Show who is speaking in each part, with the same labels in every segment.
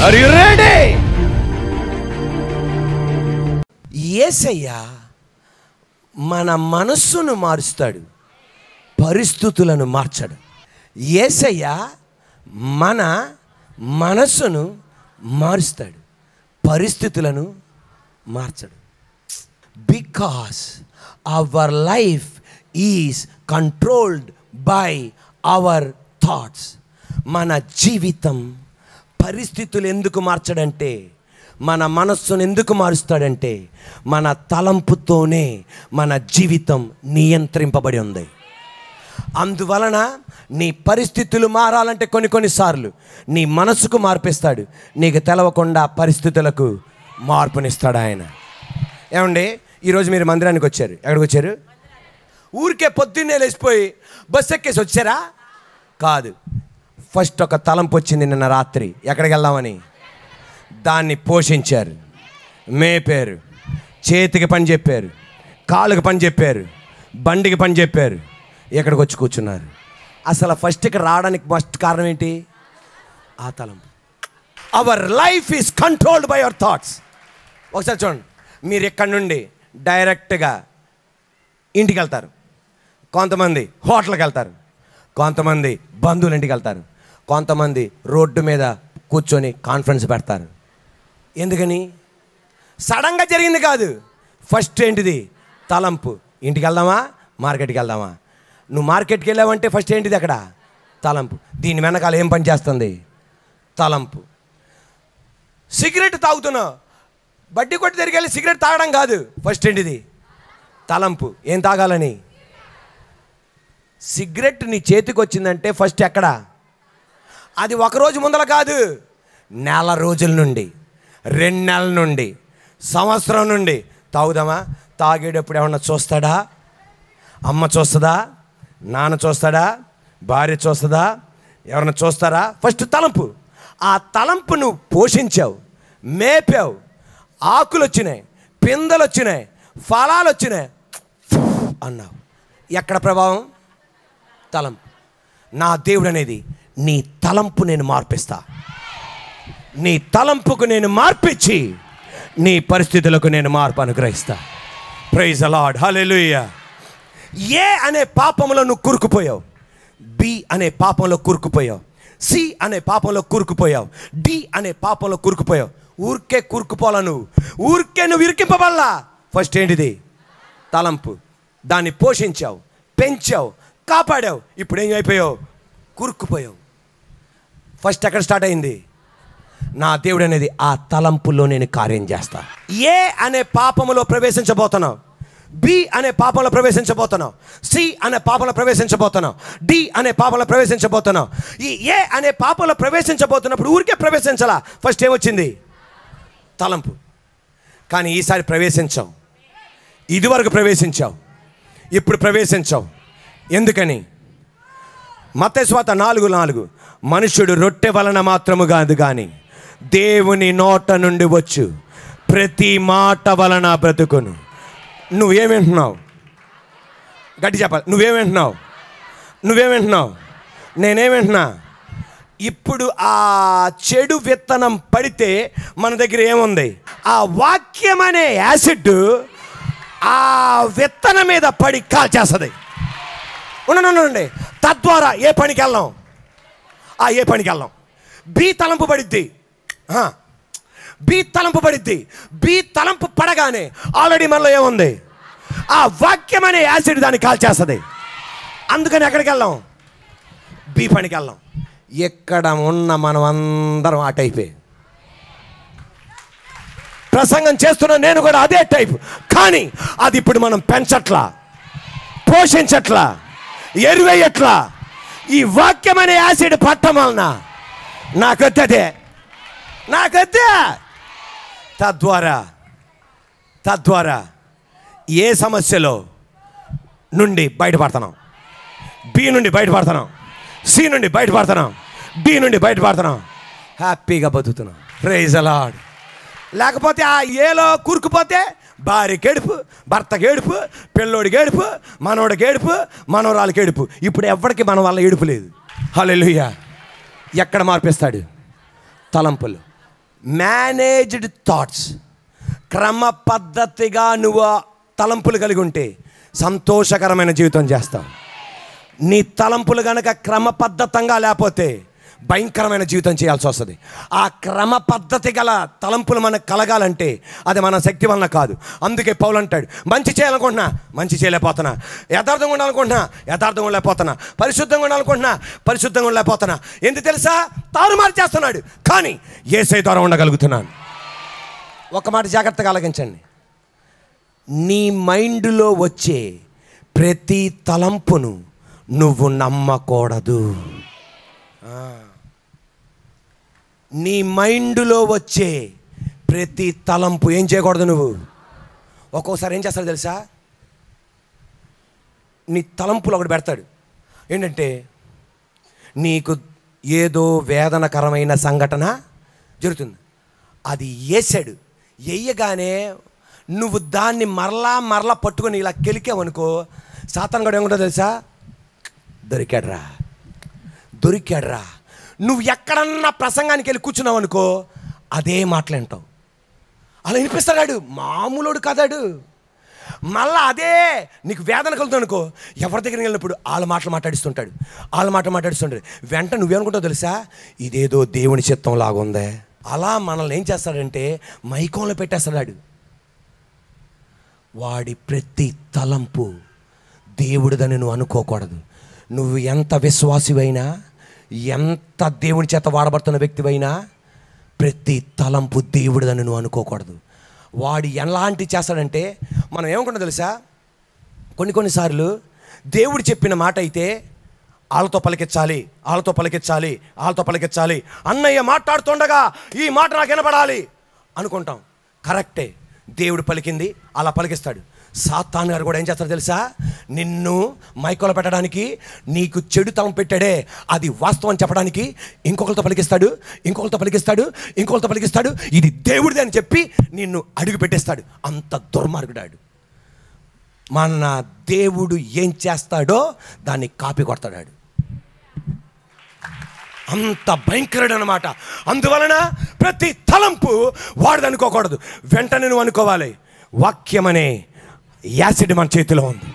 Speaker 1: Are you ready? యేసయ్య మన మనస్సును మారుస్తాడు, పరిస్థితులను మార్చడు. యేసయ్య మన మనస్సును మారుస్తాడు, పరిస్థితులను మార్చడు. Because our life is controlled by our thoughts. మన జీవితం పరిస్థితులు ఎందుకు మార్చడంటే, మన మనస్సును ఎందుకు మారుస్తాడంటే, మన తలంపుతోనే మన జీవితం నియంత్రింపబడి ఉంది. అందువలన నీ పరిస్థితులు మారాలంటే కొన్నిసార్లు నీ మనసుకు మార్పిస్తాడు, నీకు తెలవకుండా పరిస్థితులకు మార్పునిస్తాడు ఆయన. ఏమండి, ఈరోజు మీరు మందిరానికి వచ్చారు. ఎక్కడికి వచ్చారు? ఊరికే పొద్దున్నే లేచిపోయి బస్సు ఎక్కేసి వచ్చారా? కాదు. ఫస్ట్ ఒక తలంపు వచ్చింది నిన్న రాత్రి, ఎక్కడికి వెళ్దామని. దాన్ని పోషించారు, మేపారు, చేతికి పని చెప్పారు, కాళ్ళకి పని చెప్పారు, బండికి పని చెప్పారు, ఎక్కడికి వచ్చి కూర్చున్నారు. అసలు ఫస్ట్కి రావడానికి ఫస్ట్ కారణం ఏంటి? ఆ తలంపు. Hour life is controlled by our thoughts. ఒకసారి చూడండి, మీరు ఇక్కడ నుండి డైరెక్ట్గా ఇంటికి వెళ్తారు, కొంతమంది హోటల్కి వెళ్తారు, కొంతమంది బంధువుల ఇంటికి వెళ్తారు, కొంతమంది రోడ్డు మీద కూర్చొని కాన్ఫరెన్స్ పెడతారు. ఎందుకని? సడన్గా జరిగింది కాదు. ఫస్ట్ ఏంటిది? తలంపు. ఇంటికి వెళ్దామా, మార్కెట్కి వెళ్దామా? నువ్వు మార్కెట్కి వెళ్ళావంటే ఫస్ట్ ఏంటిది అక్కడ? తలంపు. దీని వెనకాల ఏం పని చేస్తుంది? తలంపు. సిగరెట్ తాగుతున్నావు, బడ్డీ కొట్టి దగ్గరికి వెళ్ళి సిగరెట్ తాగడం కాదు. ఫస్ట్ ఏంటిది? తలంపు. ఏం తాగాలని? సిగరెట్ నీ చేతికి వచ్చిందంటే ఫస్ట్ ఎక్కడ? అది ఒకరోజు ముందల కాదు, నెల రోజుల నుండి, 2 నెలల నుండి, సంవత్సరం నుండి తాగుదామా? తాగేటప్పుడు ఏమన్నా చూస్తాడా? అమ్మ చూస్తుందా? నాన్న చూస్తాడా? భార్య చూస్తుందా? ఎవరన్నా చూస్తారా? ఫస్ట్ తలంపు. ఆ తలంపు నువ్వు పోషించావు, మేపావు, ఆకులు వచ్చినాయి, పిందెలు వచ్చినాయి, ఫలాలు వచ్చినాయి అన్నావు. ఎక్కడ ప్రభావం? తలంపు. నా దేవుడు అనేది నీ తలంపు నేను మార్పిస్తా, నీ తలంపుకు నేను మార్పిచ్చి నీ పరిస్థితులకు నేను మార్పు అనుగ్రహిస్తా. ప్రైజ్ ది లార్డ్, హల్లెలూయా. ఏ అనే పాపంలో నువ్వు కూరుకుపోయావు, బి అనే పాపంలో కూరుకుపోయావు, సి అనే పాపంలో కూరుకుపోయావు, డి అనే పాపంలో కూరుకుపోయావు. ఊరికే కూరుకుపోలా, నువ్వు ఇరికింపబల్లా. ఫస్ట్ ఏంటిది? తలంపు. దాన్ని పోషించావు, పెంచావు, కాపాడావు. ఇప్పుడు ఏం అయిపోయావు? కూరుకుపోయావు. ఫస్ట్ ఎక్కడ స్టార్ట్ అయింది? నా దేవుడు అనేది ఆ తలంపులో నేను కార్యం చేస్తా. ఏ అనే పాపములో ప్రవేశించబోతున్నావు, బి అనే పాపంలో ప్రవేశించబోతున్నావు, సి అనే పాపంలో ప్రవేశించబోతున్నావు, డి అనే పాపంలో ప్రవేశించబోతున్నావు. ఈ ఏ అనే పాపంలో ప్రవేశించబోతున్నప్పుడు ఊరికే ప్రవేశించాలా. ఫస్ట్ ఏమొచ్చింది? తలంపు. కానీ ఈసారి ప్రవేశించావు. ఇదివరకు ప్రవేశించావు, ఇప్పుడు ప్రవేశించావు. ఎందుకని? మత్తయి సువార్త 4:4 మనుష్యుడు రొట్టె వలన మాత్రము కాదు కానీ దేవుని నోట నుండి వచ్చు ప్రతి మాట వలన బ్రతుకును. నువ్వేమింటున్నావు? గట్టి చెప్పాలి. నువ్వేమింటున్నావు? నేనేమింటున్నా? ఇప్పుడు ఆ చెడు విత్తనం పడితే మన దగ్గర ఏముంది? ఆ వాక్యం అనే యాసిడ్ ఆ విత్తనం మీద పడి కాల్చేస్తుంది. ఉండండి. తద్వారా ఏ పనికి వెళ్ళాం? ఏ పనికి వెళ్ళాం? బి తలంపు పడిద్ది. బి తలంపు పడగానే ఆల్రెడీ మనలో ఏముంది? ఆ వాక్యం అనే యాసిడ్ దాన్ని కాల్చేస్తుంది. అందుకని ఎక్కడికి వెళ్ళాం? బి పనికి వెళ్ళాం. ఎక్కడ ఉన్న మనం అందరం ఆ టైపే. ప్రసంగం చేస్తున్నా నేను కూడా అదే టైప్. కానీ అది ఇప్పుడు మనం పెంచట్లా, పోషించట్లా, ఎరువేయట్లా. ఈ వాక్యం అనే యాసిడ్ పట్టం వలన నాకొద్దే. తద్వారా ఏ సమస్యలో నుండి బయటపడుతున్నాం? బి నుండి బయటపడుతున్నాం, సి నుండి బయటపడుతున్నాం, డి నుండి బయటపడుతున్నాం. హ్యాపీగా బతుకుతున్నాం. Praise the lord. లేకపోతే ఆ ఏలో కూరుకుపోతే భార్యకి ఏడుపు, భర్తకి ఏడుపు, పిల్లోడికి ఏడుపు, మనోడికి ఏడుపు, మనవరాలకి ఏడుపు. ఇప్పుడు ఎవరికి మన వల్ల ఏడుపు లేదు. హల్లెలూయా. ఎక్కడ మార్పిస్తాడు? తలంపులు. మేనేజ్డ్ థాట్స్, క్రమ పద్ధతిగా నువ్వు తలంపులు కలిగి ఉంటే సంతోషకరమైన జీవితం చేస్తావు. నీ తలంపులు కనుక క్రమపద్ధతంగా లేకపోతే భయంకరమైన జీవితం చేయాల్సి వస్తుంది. ఆ క్రమ పద్ధతి గల తలంపులు మనకు కలగాలంటే అది మన శక్తి వలన కాదు. అందుకే పౌలు అంటాడు, మంచి చేయాలనుకుంటున్నా మంచి చేయలేకపోతున్నా, యథార్థంగా ఉండాలనుకుంటున్నా యథార్థంగా లేకపోతున్నా, పరిశుద్ధంగా ఉండాలనుకుంటున్నా పరిశుద్ధంగా లేకపోతున్నా. ఎందుకు తెలుసా? తారుమారు చేస్తున్నాడు, కానీ యేసయ్య ద్వారా ఉండగలుగుతున్నాను. ఒక మాట జాగ్రత్తగా ఆలకించండి. నీ మైండ్లో వచ్చే ప్రతి తలంపును నువ్వు నమ్మకూడదు. నీ మైండ్లో వచ్చే ప్రతి తలంపు ఏం చేయకూడదు. నువ్వు ఒక్కోసారి ఏం చేస్తాడు తెలుసా? నీ తలంపులు ఒకటి పెడతాడు. ఏంటంటే నీకు ఏదో వేదనకరమైన సంఘటన జరుగుతుంది, అది వేసాడు. వేయగానే నువ్వు దాన్ని మరలా పట్టుకొని ఇలా కెలికావనుకో, సాతాను కూడా ఏముంటుందో తెలుసా? దొరికాడ్రా. నువ్వు ఎక్కడన్నా ప్రసంగానికి వెళ్ళి కూర్చున్నావు అనుకో, అదే మాటలంటావు. అలా వినిపిస్తాడు, మామూలుడు కదాడు. మళ్ళా అదే నీకు వేదన కలుగుతుంది అనుకో, ఎవరి దగ్గరికి వెళ్ళినప్పుడు వాళ్ళ మాటలు మాట్లాడిస్తుంటాడు. వెంట నువ్వేనుకుంటావు తెలుసా? ఇదేదో దేవుని చిత్తం లాగుందే. అలా మనల్ని ఏం చేస్తాడంటే మైకంలో పెట్టేస్తాడు. వాడి ప్రతి తలంపు దేవుడిదని నువ్వు అనుకోకూడదు. నువ్వు ఎంత విశ్వాసివైనా, ఎంత దేవుని చేత వాడబడుతున్న వ్యక్తివైనా, ప్రతి తలంపు దేవుడిదని నువ్వు అనుకోకూడదు. వాడు ఎలాంటి చేస్తాడంటే మనం ఏమనుకుంటాం తెలుసా? కొన్నిసార్లు దేవుడు చెప్పిన మాట అయితే వాళ్ళతో పలికించాలి, అన్నయ్య మాట్లాడుతుండగా ఈ మాట నాకు వినపడాలి అనుకుంటాం. కరెక్టే, దేవుడు పలికింది అలా పలికిస్తాడు. సాతాను గారు కూడా ఏం చేస్తాడు తెలుసా? నిన్ను మైకోలో పెట్టడానికి, నీకు చెడు తలం పెట్టాడే అది వాస్తవం చెప్పడానికి ఇంకొకరితో పలికిస్తాడు. ఇది దేవుడిదే అని చెప్పి నిన్ను అడుగు పెట్టేస్తాడు. అంత దుర్మార్గుడాడు. మన దేవుడు ఏం చేస్తాడో దాన్ని కాపీ కొడతాడు. అంత భయంకరుడు అనమాట. అందువలన ప్రతి తలంపు వాడిది అనుకోకూడదు. వెంటనే నువ్వు అనుకోవాలి, వాక్యమనే యాసిడ్ మన చేతిలో ఉంది,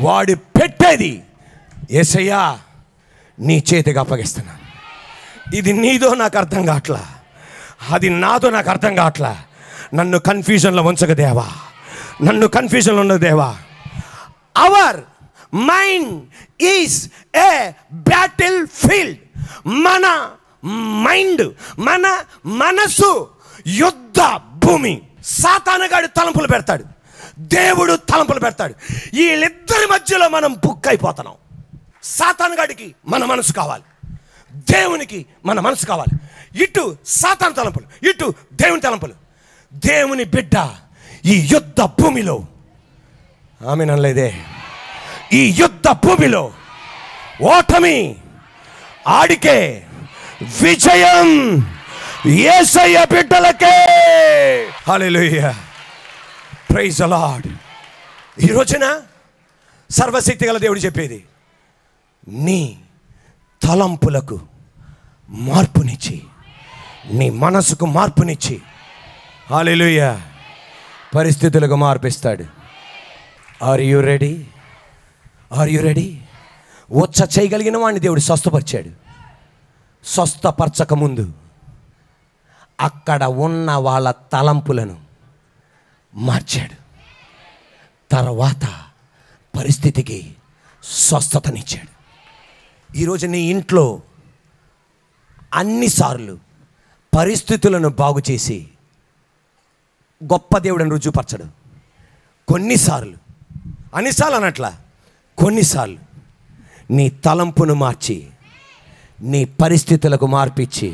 Speaker 1: వాడు పెట్టేది యేసయ్యా నీ చేతికి అప్పగిస్తున్నాను. ఇది నీదో నాకు అర్థం కావట్లా, అది నాదో నాకు అర్థం కావట్లా. నన్ను కన్ఫ్యూజన్లో ఉంచక దేవా, నన్ను కన్ఫ్యూజన్లో ఉండదు దేవా. Our mind is a battle field. మన మైండ్, మన మనసు యుద్ధ భూమి. సాతానుగాడు తలంపులు పెడతాడు, దేవుడు తలంపులు పెడతాడు. వీళ్ళిద్దరి మధ్యలో మనం బుక్ అయిపోతున్నాం. సాతానుగాడికి మన మనసు కావాలి, దేవునికి మన మనసు కావాలి. ఇటు సాతాను తలంపులు, ఇటు దేవుని తలంపులు. దేవుని బిడ్డ ఈ యుద్ధ భూమిలో, ఆమె ననలేదే, ఈ యుద్ధ భూమిలో ఓటమి ఆడికే, విజయం యేసయ్య బిడ్డలకే. హల్లెలూయా, ప్రైజ్ ది లార్డ్. ఈ రోజున సర్వశక్తి గల దేవుడు చెప్పేది, నీ తలంపులకు మార్పునిచ్చి, నీ మనసుకు మార్పునిచ్చి, హల్లెలూయా, పరిస్థితులకు మార్పిస్తాడు. Are you ready? వచ్చ చేయగలిగిన వాడిని దేవుడు స్వస్థపరిచాడు. స్వస్థపరచక ముందు అక్కడ ఉన్న వాళ్ళ తలంపులను మార్చాడు. తర్వాత పరిస్థితికి స్వస్థతనిచ్చాడు. ఈరోజు నీ ఇంట్లో అన్నిసార్లు పరిస్థితులను బాగు చేసి గొప్ప దేవుడిని రుజువుపరచడు. కొన్నిసార్లు, అన్నిసార్లు అనట్లా, కొన్నిసార్లు నీ తలంపును మార్చి, నీ పరిస్థితులకు మార్పిచ్చి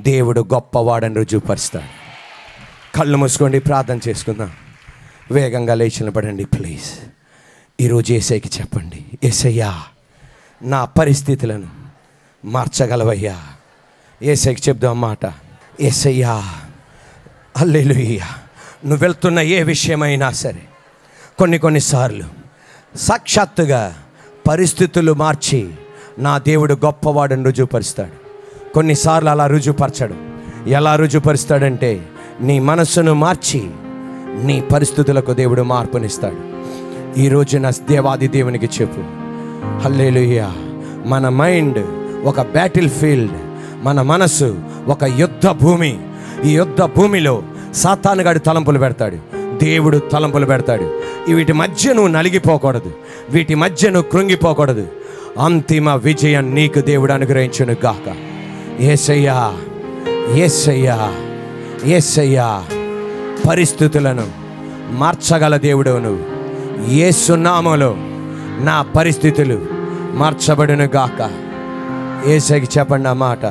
Speaker 1: దేవుడు గొప్పవాడని రుజువుపరుస్తాడు. కళ్ళు మూసుకోండి, ప్రార్థన చేసుకుందాం. వేగంగా లేచి నిలబడండి ప్లీజ్. ఈరోజు యేసయ్యకి చెప్పండి, యేసయ్యా నా పరిస్థితులను మార్చగలవయ్యా. యేసయ్యకి చెప్దాం మాట, యేసయ్యా హల్లెలూయా. నువ్వు వెళ్తున్న ఏ విషయమైనా సరే, కొన్నిసార్లు సాక్షాత్తుగా పరిస్థితులు మార్చి నా దేవుడు గొప్పవాడని రుజువుపరుస్తాడు. కొన్నిసార్లు అలా రుజువుపరచడు. ఎలా రుజుపరుస్తాడంటే నీ మనస్సును మార్చి నీ పరిస్థితులకు దేవుడు మార్పునిస్తాడు. ఈరోజు నా దేవాది దేవునికి చెప్పు, హల్లెలూయా. మన మైండ్ ఒక బ్యాటిల్ ఫీల్డ్, మన మనస్సు ఒక యుద్ధ భూమి. ఈ యుద్ధ భూమిలో సాతానుగాడు తలంపులు పెడతాడు, దేవుడు తలంపులు పెడతాడు. వీటి మధ్య నువ్వు నలిగిపోకూడదు, వీటి మధ్య నువ్వు కృంగిపోకూడదు. అంతిమ విజయం నీకు దేవుడు అనుగ్రహించును గాక. యేసయ్యా, యేసయ్యా, యేసయ్యా. పరిస్థితులను మార్చగల దేవుడు నువ్వు. యేసు నామములో నా పరిస్థితులు మార్చబడును గాక. యేసయ్యకి చెప్పండి ఆ మాట.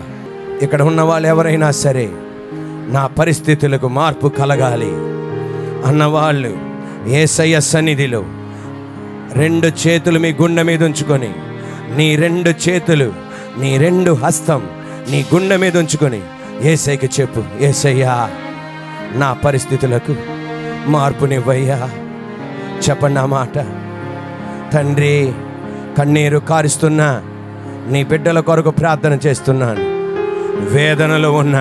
Speaker 1: ఇక్కడ ఉన్న వాళ్ళు ఎవరైనా సరే నా పరిస్థితులకు మార్పు కలగాలి అన్నవాళ్ళు యేసయ్య సన్నిధిలో 2 చేతులు మీ గుండె మీద ఉంచుకొని, నీ 2 చేతులు, నీ 2 హస్తం నీ గుండె మీద ఉంచుకొని యేసయ్యకి చెప్పు, యేసయ్యా నా పరిస్థితులకు మార్పునివ్వయ్యా. చెప్పండి ఆ మాట. తండ్రి, కన్నీరు కారుస్తున్న నీ బిడ్డల కొరకు ప్రార్థన చేస్తున్నాను. వేదనలో ఉన్న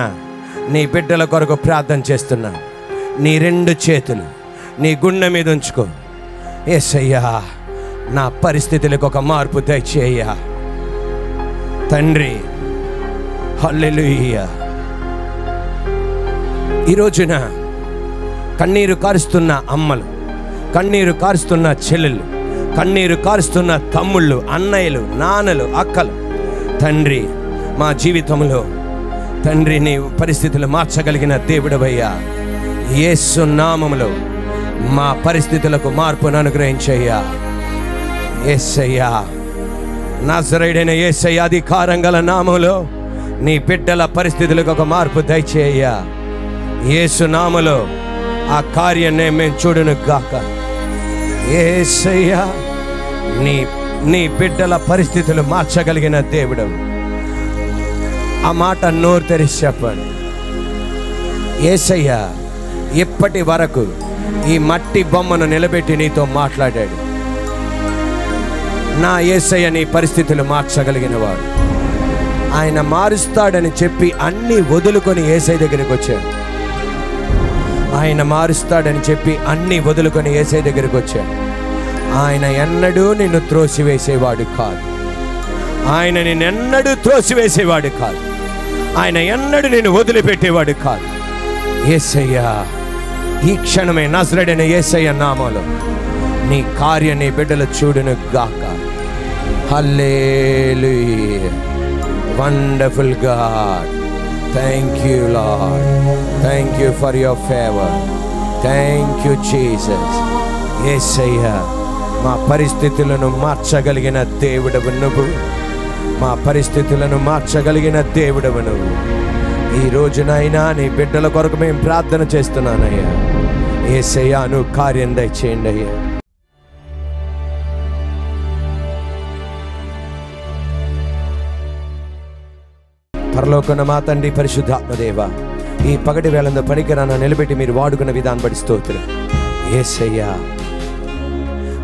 Speaker 1: నీ బిడ్డల కొరకు ప్రార్థన చేస్తున్నాను. నీ 2 చేతులు నీ గుండె మీద ఉంచుకో. యేసయ్యా నా పరిస్థితులకు ఒక మార్పు దయచేయ్యా తండ్రి. హల్లెలూయా. ఈ రోజున కన్నీరు కారుస్తున్న అమ్మలు, కన్నీరు కారుస్తున్న చెల్లెళ్ళు, కన్నీరు కారుస్తున్న తమ్ముళ్ళు, అన్నయ్యలు, నాన్నలు, అక్కలు, తండ్రి మా జీవితంలో తండ్రి నీ పరిస్థితులు మార్చగలిగిన దేవుడవయ్యా. యేసు నామములో మా పరిస్థితులకు మార్పును అనుగ్రహించయ్యా. యేసయ్యా, నజరేయుడైన యేసయ్య అధికారం గల నామములో నీ బిడ్డల పరిస్థితులకు ఒక మార్పు దయచేయ్యా. యేసు నామములో ఆ కార్యాన్ని మేము చూడును గాక. యేసయ్యా, నీ బిడ్డల పరిస్థితులు మార్చగలిగిన దేవుడు. ఆ మాట నోరు తెరిచి చెప్పండి. యేసయ్యా ఇప్పటి వరకు ఈ మట్టి బొమ్మను నిలబెట్టి నీతో మాట్లాడాడు. నా యేసయ్య నీ పరిస్థితులు మార్చగలిగిన వాడు. ఆయన మారుస్తాడని చెప్పి అన్నీ వదులుకొని యేసయ్య దగ్గరికి వచ్చాడు. ఆయన మారుస్తాడని చెప్పి అన్నీ వదులుకొని యేసయ్య దగ్గరికి వచ్చాడు. ఆయన ఎన్నడూ నిన్ను త్రోసివేసేవాడు కాదు. ఆయన నిన్నెన్నడూ త్రోసివేసేవాడు కాదు. ఆయన ఎన్నడూ నిన్ను వదిలిపెట్టేవాడు కాదు. యేసయ్యా, ఈ క్షణమే నజరేయుడైన యేసయ్య నామములో నీ కార్యం నీ బిడ్డలు చూడును గాక. Hallelujah. Wonderful God, thank you Lord, thank you for your favour, thank you Jesus. యేసయ్యా మా పరిస్థితులను మార్చగలిగిన దేవుడవు నువ్వు. మా పరిస్థితులను మార్చగలిగిన దేవుడవు నువ్వు. ఈ రోజునైనా నీ బిడ్డల కొరకు మేము ప్రార్థన చేస్తున్నానయ్యా. యేసయ్యా నువ్వు కార్యం దయచేయండి అయ్యా. పరలోకన మా తండ్రి పరిశుద్ధాత్మదేవా, ఈ పగటి వేళంలో పనికిరాన నిలబెట్టి మీరు వాడుకున్న విధానం బట్టి స్తోత్రం. యేసయ్యా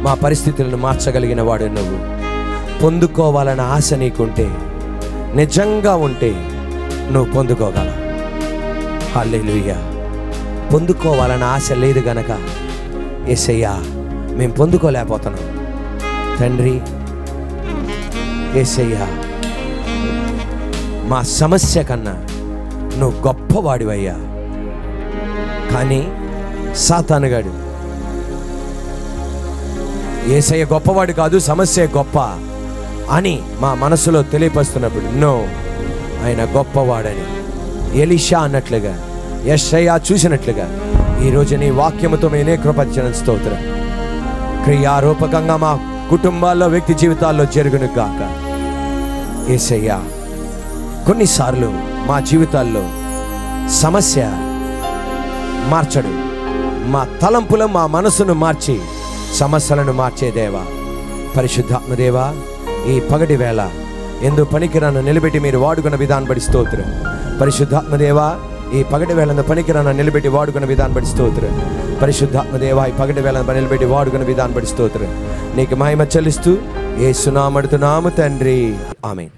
Speaker 1: మా పరిస్థితులను మార్చగలిగిన వాడు నువ్వు. పొందుకోవాలన్న ఆశ నీకుంటే, నిజంగా ఉంటే నువ్వు పొందుకోగలవు. హల్లెలూయా. పొందుకోవాలన్న ఆశ లేదు గనక యేసయ్యా మేము పొందుకోలేకపోతున్నాం. తండ్రి యేసయ్యా, మా సమస్య కన్నా నువ్వు గొప్పవాడివయ్యా. కానీ సాతానుగాడు యేసయ్య గొప్పవాడు కాదు, సమస్య గొప్ప అని మా మనసులో తెలియపరుస్తున్నప్పుడు నో, ఆయన గొప్పవాడని ఎలీషా అన్నట్లుగా, యెషయా చూసినట్లుగా ఈరోజు నీ వాక్యముతో మేనే కృపచ్చన స్తోత్రం. క్రియారూపకంగా మా కుటుంబాల్లో, వ్యక్తి జీవితాల్లో జరుగును గాక. యేసయ్యా కొన్నిసార్లు మా జీవితాల్లో సమస్య మార్చడు, మా తలంపులు మా మనసును మార్చి సమస్యలను మార్చేదేవా. పరిశుద్ధాత్మదేవా, ఈ పగటి వేళ ఎందు పనికిరాను నిలబెట్టి మీరు వాడుకున్న విధానం బట్టి స్తోత్రం. పరిశుద్ధాత్మదేవా, ఈ పగటి వేళను పనికిరాను నిలబెట్టి వాడుకున్న విధానం బట్టి స్తోత్రం. పరిశుద్ధాత్మదేవా, ఈ పగటి వేళను నిలబెట్టి వాడుకున్న విధానం బట్టి స్తోత్రం. నీకు మహిమ చెల్లిస్తూ యేసు నామమున అడుగుతున్నాము తండ్రి, ఆమేన్.